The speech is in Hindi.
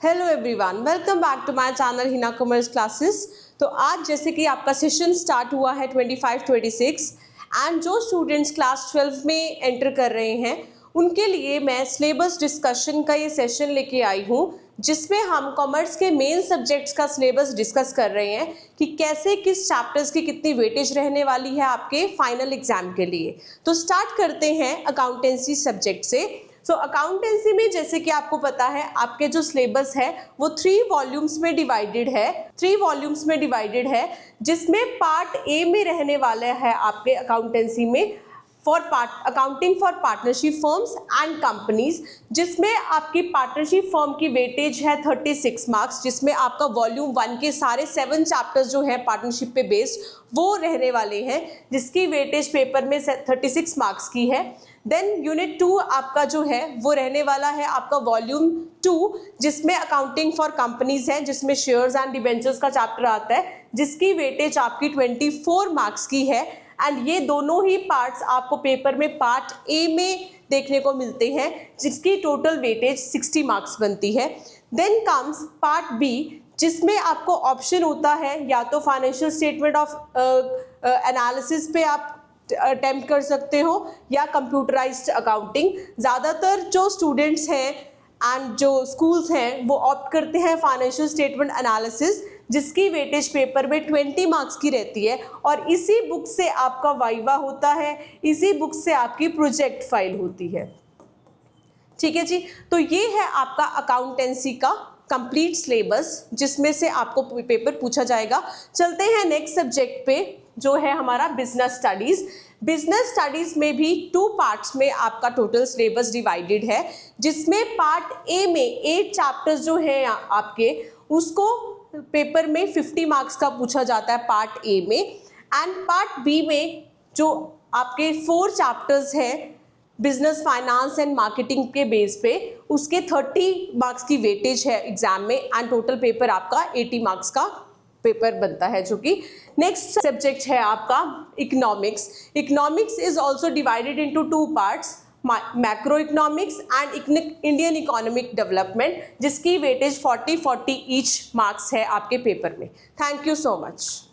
Hello everyone, welcome back to my channel Hina commerce classes. तो आज जैसे कि आपका सेशन स्टार्ट हुआ है 25-26 एंड जो स्टूडेंट्स क्लास 12 में एंटर कर रहे हैं उनके लिए मैं सिलेबस डिस्कशन का ये सेशन लेके आई हूँ, जिसमें हम कॉमर्स के मेन सब्जेक्ट्स का सिलेबस डिस्कस कर रहे हैं कि कैसे किस चैप्टर्स की कितनी वेटेज रहने वाली है आपके फाइनल एग्जाम के लिए। तो स्टार्ट करते हैं अकाउंटेंसी सब्जेक्ट से। अकाउंटेंसी में जैसे कि आपको पता है आपके जो सिलेबस है वो 3 वॉल्यूम्स में डिवाइडेड है, जिसमें पार्ट ए में रहने वाला है आपके अकाउंटेंसी में accounting for partnership firms and companies, जिसमें आपकी पार्टनरशिप फर्म की वेटेज है 36 मार्क्स, जिसमें आपका वॉल्यूम 1 के सारे 7 चैप्टर्स जो है पार्टनरशिप पे बेस्ड वो रहने वाले हैं, जिसकी वेटेज पेपर में 36 मार्क्स की है। देन यूनिट 2 आपका जो है वो रहने वाला है आपका वॉल्यूम 2, जिसमें अकाउंटिंग फॉर कंपनीज है, जिसमें शेयर्स एंड डिबेंचर्स का चैप्टर आता है, जिसकी वेटेज आपकी 24 मार्क्स की है। एंड ये दोनों ही पार्ट्स आपको पेपर में पार्ट ए में देखने को मिलते हैं, जिसकी टोटल वेटेज 60 मार्क्स बनती है। देन कम्स पार्ट बी, जिसमें आपको ऑप्शन होता है या तो फाइनेंशियल स्टेटमेंट ऑफ एनालिसिस पे आप अटेम्प्ट कर सकते हो या कंप्यूटराइज्ड अकाउंटिंग। ज़्यादातर जो स्टूडेंट्स हैं एंड जो स्कूल्स हैं वो ऑप्ट करते हैं फाइनेंशियल स्टेटमेंट एनालिसिस, जिसकी वेटेज पेपर में 20 मार्क्स की रहती है, और इसी बुक से आपका वाइवा होता है, इसी बुक से आपकी प्रोजेक्ट फाइल होती है। ठीक है जी, तो ये है आपका अकाउंटेंसी का कंप्लीट सिलेबस, जिसमें से आपको पेपर पूछा जाएगा। चलते हैं नेक्स्ट सब्जेक्ट पे, जो है हमारा बिजनेस स्टडीज़। बिजनेस स्टडीज़ में भी 2 पार्ट्स में आपका टोटल सिलेबस डिवाइडेड है, जिसमें पार्ट ए में 8 चैप्टर्स जो हैं आपके, उसको पेपर में 50 मार्क्स का पूछा जाता है पार्ट ए में। एंड पार्ट बी में जो आपके 4 चैप्टर्स हैं बिजनेस फाइनेंस एंड मार्केटिंग के बेस पे, उसके 30 मार्क्स की वेटेज है एग्जाम में, एंड टोटल पेपर आपका 80 मार्क्स का पेपर बनता है। जो कि नेक्स्ट सब्जेक्ट है आपका economics. Economics is also divided into 2 parts, macro economics and Indian economic development, जिसकी वेटेज 40-40 ईच मार्क्स है आपके पेपर में। Thank you so much.